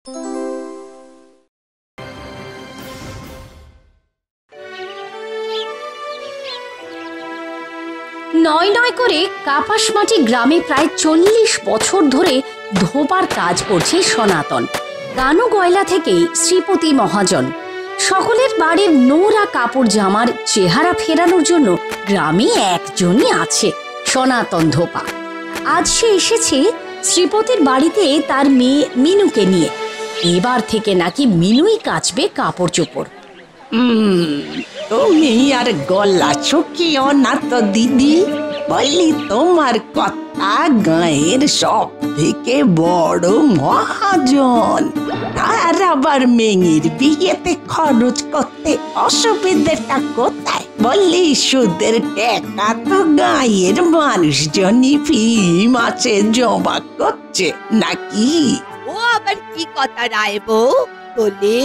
নয় নয় করে কাপাসমাটি গ্রামে প্রায় 40 বছর ধরে ধোপার কাজ করছে সনাতন। গানু গয়লা থেকেই শ্রীপতি মহাজন। সকলের বাড়ির নোংরা কাপড় জামার চেহারা ফেরানোর জন্য গ্রামে একজনই আছে, সনাতন ধোপা। আজ সে এসেছে শ্রীপতির বাড়িতে তার মেয়ে মিনুকে নিয়ে। এবার থেকে নাকি মিনুই কাচবে কাপড় চোপড়। তুমি আর গলা শুকিও না তো দিদি, বলি তোমার কথা গায়ের সব থেকে বড় মহাজন। আর আবার মেয়ের বিয়েতে খরচ করতে অসুবিধাটা কোথায়? বললি সুদের টাকা তো গায়ের মানুষজনই ফি মাসে জমা করছে নাকি? ও আবার কি কথা রায় বউ, বলি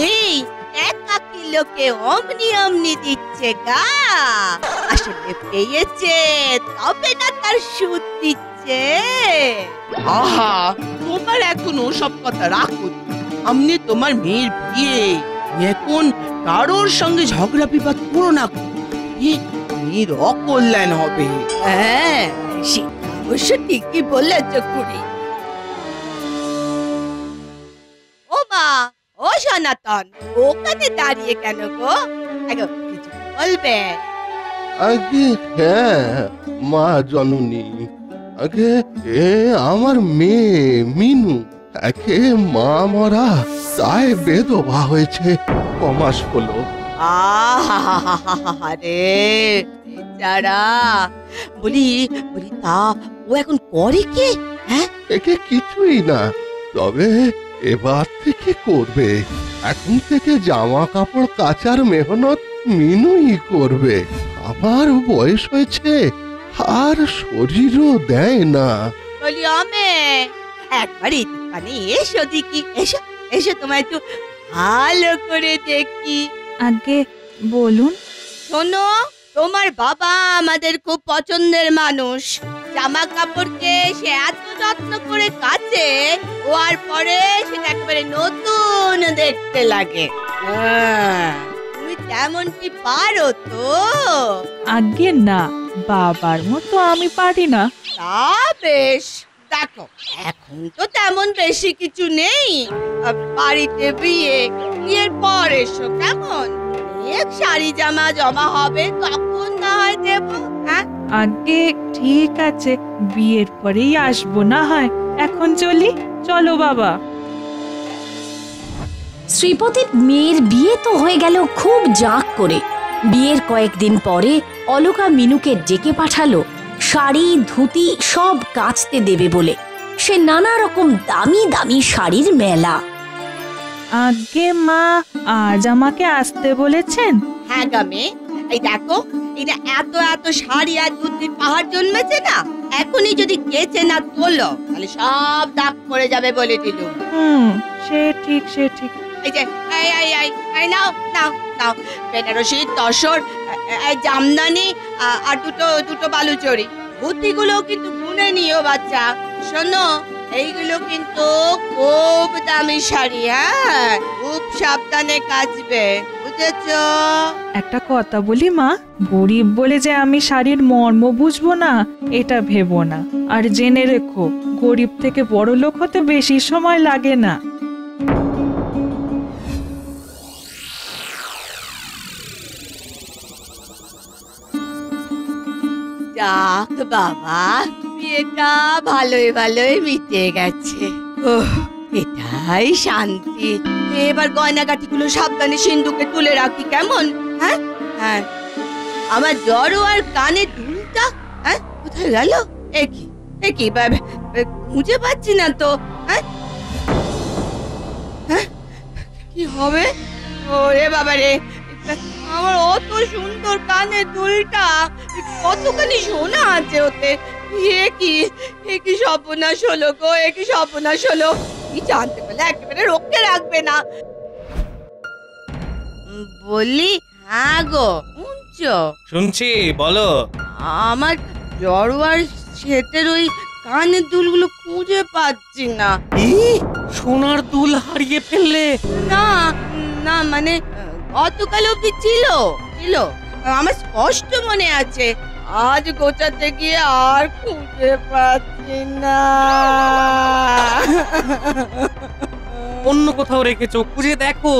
একা কিলোকে অমনি অমনি দিচ্ছে গা। আসলে পেয়েছে তবে না তার সুদ দিচ্ছে। আহা, তোমার এখন ওসব কথা রাখো। সামনে তোমার মেয়ের বিয়ে, এখন কারোর সঙ্গে ঝগড়া বিবাদ করো না। মেয়ের অকল্যাণ হবে। হ্যাঁ, সেটা অবশ্য ঠিকই বলেছ খুড়ি। ও মা, ও সনাতন, ওখানে দাঁড়িয়ে কেন গো? কিছু বলবে? আগে হ্যাঁ মা জননী, আগে এ আমার মেয়ে মিনু, একে মা মরা তাই বেদবা হয়েছে, কমাস হলো। আরে বেচারা, বলি বলি তা ও এখন করে কে? হ্যাঁ, একে কিছুই না, তবে এবার থেকে করবে। এখন থেকে জামা কাপড় কাচার মেহনত মিনুই করবে। আমার বয়স হয়েছে আর শরীরও দেয় না। বলি আমে একবার এখানে এসো দেখি, এসো এসো, তোমায় একটু ভালো করে দেখি। আগে বলুন। শোনো, তোমার বাবা আমাদের খুব পছন্দের মানুষ। জামা কাপড়কে সে এত যত্ন করে কাচে, ওয়ার পরে সেটা একেবারে নতুন দেখতে লাগে। তুমি তেমনটি পারো তো? আগে না, বাবার মতো আমি পারি না। তা বেশ, দেখো এখন তো তেমন বেশি কিছু নেই। বাড়িতে বিয়ের পর এসো কেমন? এক শাড়ি জামা জমা হবে, তখন না হয় দেবো। হ্যাঁ আগে ঠিক আছে, বিয়ের পরেই আসবো না হয়। এখন চলি, চলো বাবা। শ্রীপতির মেয়ের বিয়ে তো হয়ে গেল খুব জাঁক করে। বিয়ের কয়েকদিন পরে অলকা মিনুকে ডেকে পাঠালো শাড়ি ধুতি সব কাচতে দেবে বলে। সে নানা রকম দামি দামি শাড়ির মেলা। আগে মা আজ আমাকে আসতে বলেছেন? হ্যাঁ গামে, এই দেখো, এটা এত এত শাড়ি আর ধুতির পাহাড় জন্মেছে না, এখনই যদি কেচে না তোলো তাহলে সব দাগ পড়ে যাবে বলে দিল। সে ঠিক, সে ঠিক। এই যে এই নাও নাও নাও, বেনারসি তসর, জামদানি আর দুটো বালুচরি। ধুতিগুলো কিন্তু গুনে নিও বাচ্চা। শোনো, এইগুলো কিন্তু খুব দামি শাড়ি। হ্যাঁ, খুব সাবধানে কাচবে, বুঝেছো? একটা কথা বলি মা, গরিব বলে যে আমি শাড়ির মর্ম বুঝবো না এটা ভেবো না। আর জেনে রেখো, গরিব থেকে বড় লোক হতে বেশি সময় লাগে না। যাক বাবা, বিয়েটা ভালোই ভালোই মিটে গেছে। এটাই শান্তি। এবার গয়নাগাটিগুলো সাবধানে সিন্ধুকে তুলে রাখি কেমন? হ্যাঁ হ্যাঁ, আমার জড়ো আর কানে দুলটা হ্যাঁ কোথায় গেল? একই খুঁজে পাচ্ছি না তো। হ্যাঁ হ্যাঁ, কি হবে? ওরে বাবা রে, আমার অত সুন্দর কানে দুলটা, কতখানি সোনা আছে ওতে। কি সর্বনাশ হলো গো, কি সর্বনাশ হলো। কি জানতে পারলে একেবারে রক্ষে রাখবে না। বললি হ্যাঁ গো, শুনছো? শুনছি, বলো। আমার জড়োয়ার সেটের ওই কানের দুলগুলো খুঁজে পাচ্ছি না। সোনার দুল হারিয়ে ফেললে? না না, মানে গতকাল অব্দি ছিল ছিল, আমার স্পষ্ট মনে আছে। আজ গোছাতে গিয়ে আর খুঁজে পাচ্ছি না। অন্য কোথাও রেখেছো, খুঁজে দেখো।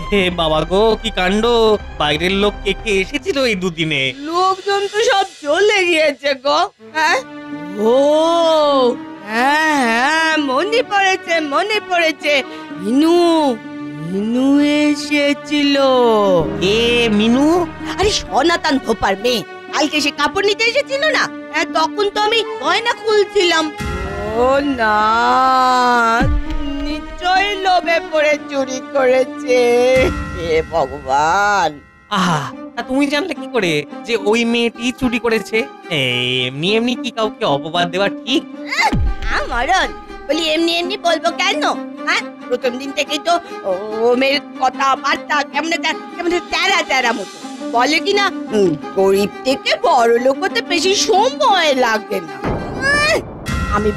হে বাবা গো, কি কাণ্ড! বাইরের লোক কে কে এসেছিল এই দুদিনে? লোকজন তো সব চলে গিয়েছে গো। হ্যাঁ, ও হ্যাঁ হ্যাঁ, মনে পড়েছে মনে পড়েছে, মিনু মিনু এসেছিল। এ মিনু? আরে সনাতন ধোপার মেয়ে, কালকে সে কাপড় নিতে এসেছিল না? হ্যাঁ, তখন তো আমি গয়না খুলছিলাম। ও না, নিশ্চয়ই লোভে পড়ে চুরি করেছে। হে ভগবান! আহা, তা তুমি জানলে কি করে যে ওই মেয়েটি চুরি করেছে? এমনি এমনি কি কাউকে অপবাদ দেওয়া ঠিক? আমারন বলি, এমনি এমনি বলবো কেন? হ্যাঁ, প্রথম দিন থেকেই তো ও মেয়ের কথাবার্তা কেমন তেরা তেরা মতো। বলে কি না, গরিব থেকে বড় লোক হতে বেশি সময় লাগে না। আমি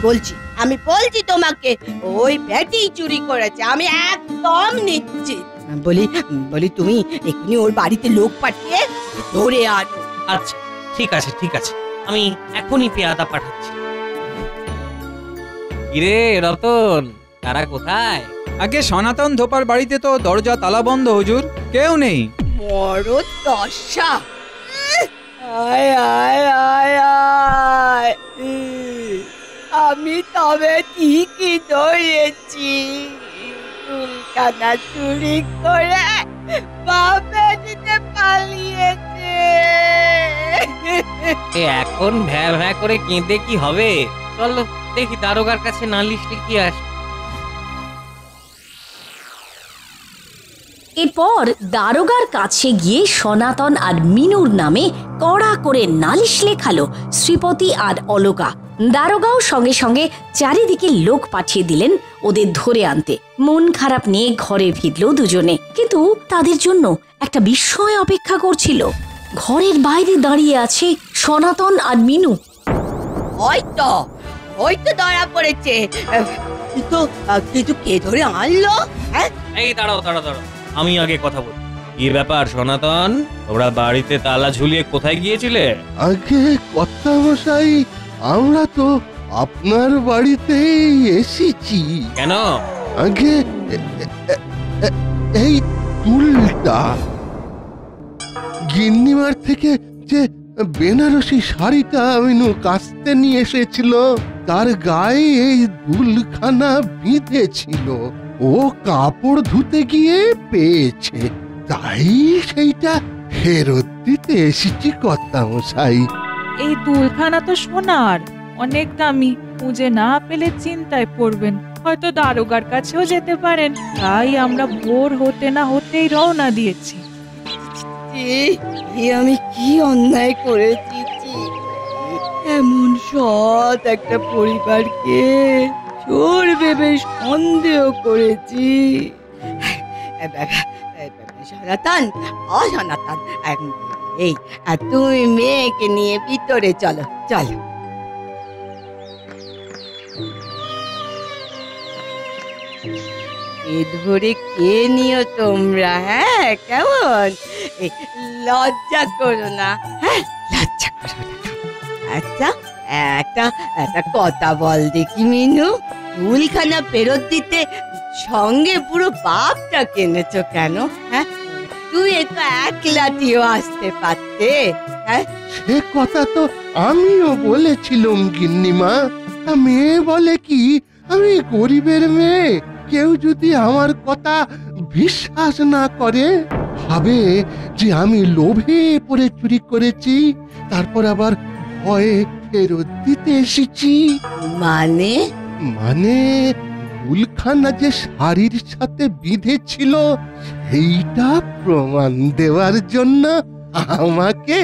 বলছি তোমাকে, ওই ব্যাটি চুরি করেছে, আমি একদম নিশ্চিত। বলি তুমি এক্ষুনি ওর বাড়িতে লোক পাঠিয়ে ধরে আনো। আচ্ছা, ঠিক আছে ঠিক আছে, আমি এখনই পেয়াদা পাঠাচ্ছি। কিরে রতন, তারা কোথায়? আগে সনাতন ধোপার বাড়িতে তো দরজা তালা বন্ধ হুজুর, কেউ নেই। বড় দশা! আয় আয় আয় আয়, আমি তবে ঠিকই ধরেছি, চুলকানা চুরি করে বাপে দিতে পালিয়েছে। এখন ভ্যা ভ্যা করে কেঁদে কি হবে? চলো দেখি দারোগার কাছে নালিশ লিখিয়ে আসি। এরপর দারোগার কাছে গিয়ে সনাতন আর মিনুর নামে কড়া করে নালিশ লেখালো শ্রীপতি আর অলকা। দারোগাও সঙ্গে সঙ্গে চারিদিকে লোক পাঠিয়ে দিলেন ওদের ধরে আনতে। মন খারাপ নিয়ে ঘরে ফিরল দুজনে, কিন্তু তাদের জন্য একটা বিস্ময় অপেক্ষা করছিল। ঘরের বাইরে দাঁড়িয়ে আছে সনাতন আর মিনু। হয়তো ধরা পড়েছে, কিন্তু কে ধরে আনলো? হ্যাঁ, এই দাঁড়াও দাঁড়াও দাঁড়াও, আমি আগে কথা বলি। কি ব্যাপার সনাতন, তোমরা বাড়িতে তালা ঝুলিয়ে কোথায় গিয়েছিলে? আগে কর্তা মশাই, আমরা তো আপনার বাড়িতেই এসেছি। কেন? আগে এই দুলটা গিন্নিমার থেকে যে বেনারসি শাড়িটা মিনু কাস্তে নিয়ে এসেছিল, তার গায়ে এই দুলখানা বিঁধেছিল। ও কাপড় ধুতে গিয়ে পেয়েছে, তাই সেইটা ফেরত দিতে এসেছি কর্তা মশাই। এই দুলখানা তো সোনার, অনেক দামি, খুঁজে না পেলে চিন্তায় পড়বেন, হয়তো দারোগার কাছেও যেতে পারেন। তাই আমরা ভোর হতে না হতেই রওনা দিয়েছি। আমি কি অন্যায় করেছি! এমন সৎ একটা পরিবারকে চোর ভেবে সন্দেহ করেছি। সনাতন, অসনাতন, এই তুমি মেয়েকে নিয়ে ভিতরে চলো চলো। পেট ভরে খেয়ে নিও তোমরা। হ্যাঁ, কেমন? লজ্জা করো না, হ্যাঁ, লজ্জা করো না। আচ্ছা, একটা কথা বল দেখি মিনু, ফুলখানা ফেরত দিতে সঙ্গে পুরো বাপটা কেনেছো কেন? হ্যাঁ, তুই তো একলাটিও আসতে পারতে। হ্যাঁ, সে কথা তো আমিও বলেছিলাম গিন্নিমা। মেয়ে বলে কি, আমি গরিবের মেয়ে, কেউ যদি আমার কথা বিশ্বাস না করে, ভাবে যে আমি লোভে পড়ে চুরি করেছি, তারপর আবার ভয়ে ফেরত দিতে এসেছি। মানে ফুলখানা যে শাড়ির সাথে বিঁধেছিল, সেইটা প্রমাণ দেওয়ার জন্য আমাকে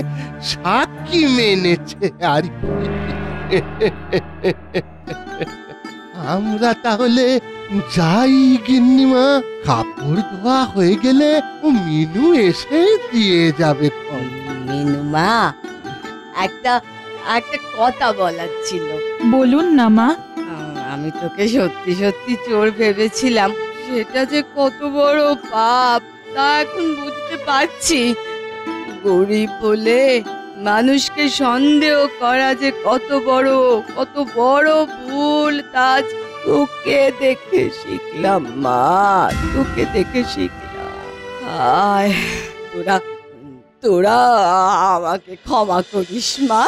সাক্ষী মেনেছে আর কি। আমরা তাহলে যাই গিন্নিমা, কাপড় ধোয়া হয়ে গেলে মিনু এসে দিয়ে যাবে। মিনু মা, একটা একটা কথা বলার ছিল। বলুন না মা। আমি তোকে সত্যি সত্যি চোর ভেবেছিলাম, সেটা যে কত বড় পাপ তা এখন বুঝতে পারছি। গরিব বলে মানুষকে সন্দেহ করা যে কত বড় ভুল, তা আজ তোকে দেখে শিখলাম মা, তোকে দেখে শিখলাম। আয় তোরা তোরা আমাকে ক্ষমা করিস মা,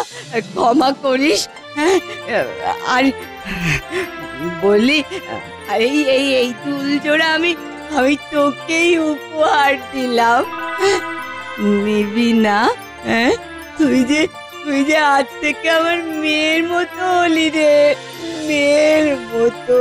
ক্ষমা করিস। হ্যাঁ, আর বলি এই এই এই দুল জোড়া আমি তোকেই উপহার দিলাম, নিবি না? হ্যাঁ, তুই যে আজ থেকে আমার মেয়ের মতো হলি রে, মেয়ের মতো।